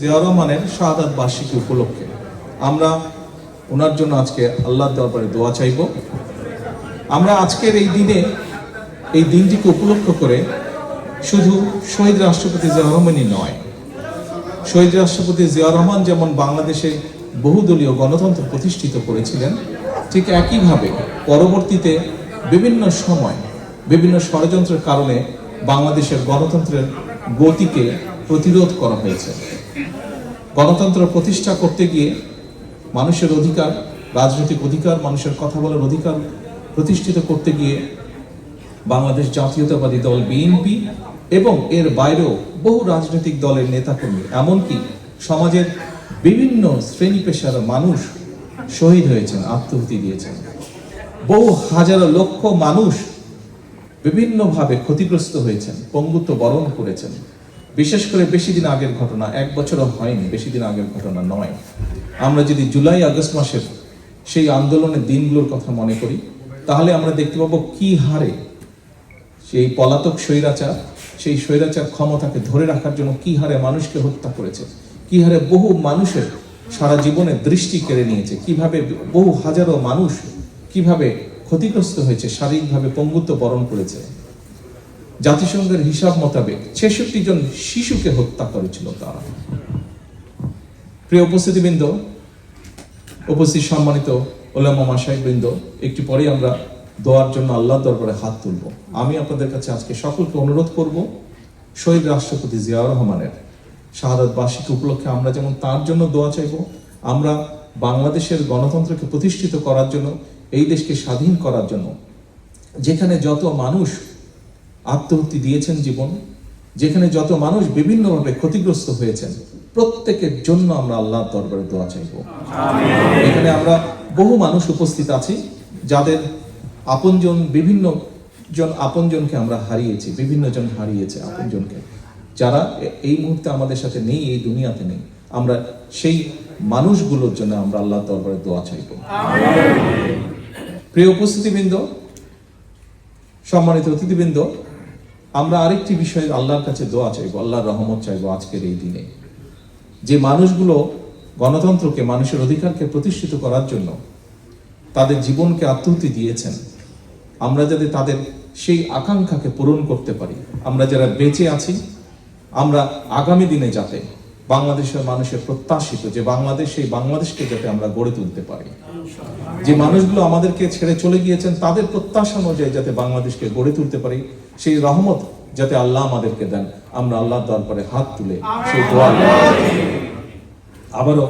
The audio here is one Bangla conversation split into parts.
জিয়া রহমানের শাহাদাত বার্ষিকী উপলক্ষে আমরা ওনার জন্য আজকে আল্লাহর দরবারে দোয়া চাইব। আমরা আজকের এই দিনটিকে উপলক্ষ করে শুধু শহীদ রাষ্ট্রপতি জিয়া রহমানই নয়, শহীদ রাষ্ট্রপতি জিয়া রহমান যেমন বাংলাদেশে বহুদলীয় গণতন্ত্র প্রতিষ্ঠিত করেছিলেন, ঠিক একইভাবে পরবর্তীতে বিভিন্ন সময় বিভিন্ন ষড়যন্ত্রের কারণে বাংলাদেশের গণতন্ত্রের গতিকে প্রতিরোধ করা হয়েছে। গণতন্ত্র প্রতিষ্ঠা করতে গিয়ে মানুষের অধিকার, রাজনৈতিক অধিকার, মানুষের কথা বলার অধিকার প্রতিষ্ঠিত করতে গিয়ে বাংলাদেশ জাতীয়তাবাদী দল বিএনপি এবং এর বাইরেও বহু রাজনৈতিক দলের নেতাকর্মী, এমনকি সমাজের বিভিন্ন শ্রেণী পেশার মানুষ শহীদ হয়েছেন, আত্মাহুতি দিয়েছেন। বহু হাজারো লক্ষ মানুষ বিভিন্নভাবে ক্ষতিগ্রস্ত হয়েছেন, পঙ্গুত্ব বরণ করেছেন। বিশেষ করে বেশি দিন আগের ঘটনা, এক বছরও হয়নি, বেশি দিন আগের ঘটনা নয়। আমরা যদি জুলাই আগস্ট মাসের সেই আন্দোলনের দিনগুলোর কথা মনে করি, তাহলে আমরা দেখতে পাবো কি হারে সেই পলাতক সেই স্বৈরাচার ক্ষমতাকে ধরে রাখার জন্য কি হারে মানুষকে হত্যা করেছে, কি হারে বহু মানুষের সারা জীবনের দৃষ্টি কেড়ে নিয়েছে, কিভাবে বহু হাজারো মানুষ কিভাবে ক্ষতিগ্রস্ত হয়েছে, শারীরিকভাবে পঙ্গুত্ব বরণ করেছে। জাতিসংঘের হিসাব মোতাবেক 66 জন শিশুকে হত্যা করেছিল তারা। প্রিয় উপস্থিতিবৃন্দ, উপস্থিত সম্মানিত ওলামা মাশায়েখবৃন্দ, একটু পরে আমরা দোয়ার জন্য আল্লাহর দরবারে হাত তুলব। আমি আপনাদের কাছে আজকে সকলকে অনুরোধ করব, শহীদ রাষ্ট্রপতি জিয়া রহমানের শাহাদাত বার্ষিকী উপলক্ষে আমরা যেমন তার জন্য দোয়া চাইব, আমরা বাংলাদেশের গণতন্ত্রকে প্রতিষ্ঠিত করার জন্য, এই দেশকে স্বাধীন করার জন্য যেখানে যত মানুষ আত্মাহুতি দিয়েছেন জীবন, যেখানে যত মানুষ বিভিন্নভাবে ক্ষতিগ্রস্ত হয়েছেন, প্রত্যেকের জন্য আমরা আল্লাহর দরবারে দোয়া চাইব। এখানে আমরা বহু মানুষ উপস্থিত আছি যাদের বিভিন্ন জন আপনজনকে আমরা হারিয়েছি, বিভিন্ন জন হারিয়েছে আপনজনকে, যারা এই মুহূর্তে আমাদের সাথে নেই, এই দুনিয়াতে নেই। আমরা সেই মানুষগুলোর জন্য আমরা আল্লাহর দরবারে দোয়া চাইব। প্রিয় উপস্থিতিবৃন্দ, সম্মানিত অতিথিবৃন্দ, আমরা আরেকটি বিষয়ে আল্লাহর কাছে দোয়া চাইবো, আল্লাহর রহমত চাইবো আজকের এই দিনে। যে মানুষগুলো গণতন্ত্রকে, মানুষের অধিকারকে প্রতিষ্ঠিত করার জন্য তাদের জীবনকে আত্মাহুতি দিয়েছেন, আমরা যাতে তাদের সেই আকাঙ্ক্ষাকে পূরণ করতে পারি, আমরা যারা বেঁচে আছি, আমরা আগামী দিনে যাতে বাংলাদেশের মানুষের প্রত্যাশিত যে বাংলাদেশ, সেই বাংলাদেশকে যাতে আমরা গড়ে তুলতে পারি। যে মানুষগুলো আমাদেরকে ছেড়ে চলে গিয়েছেন, তাদের প্রত্যাশা অনুযায়ী যাতে বাংলাদেশকে গড়ে তুলতে পারি, সেই রহমত যাতে আল্লাহ আমাদেরকে দেন। আমরা আল্লাহর দরবারে হাত তুলে সেই দোয়া আবারও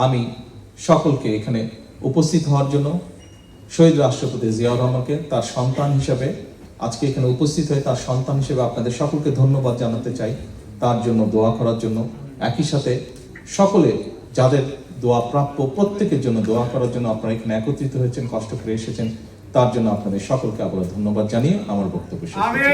আমি সকলকে এখানে উপস্থিত হওয়ার জন্য, শহীদ রাষ্ট্রপতি জিয়া রহমানকে তার সন্তান হিসেবে আজকে এখানে উপস্থিত হয়ে তার সন্তান হিসেবে আপনাদের সকলকে ধন্যবাদ জানাতে চাই, তার জন্য দোয়া করার জন্য। একই সাথে সকলে যাদের দোয়া প্রাপ্য, প্রত্যেকের জন্য দোয়া করার জন্য আপনারা এখানে একত্রিত হয়েছেন, কষ্ট করে এসেছেন, তার জন্য আপনাদের সকলকে আবার ধন্যবাদ জানিয়ে আমার বক্তব্য শেষ করছি।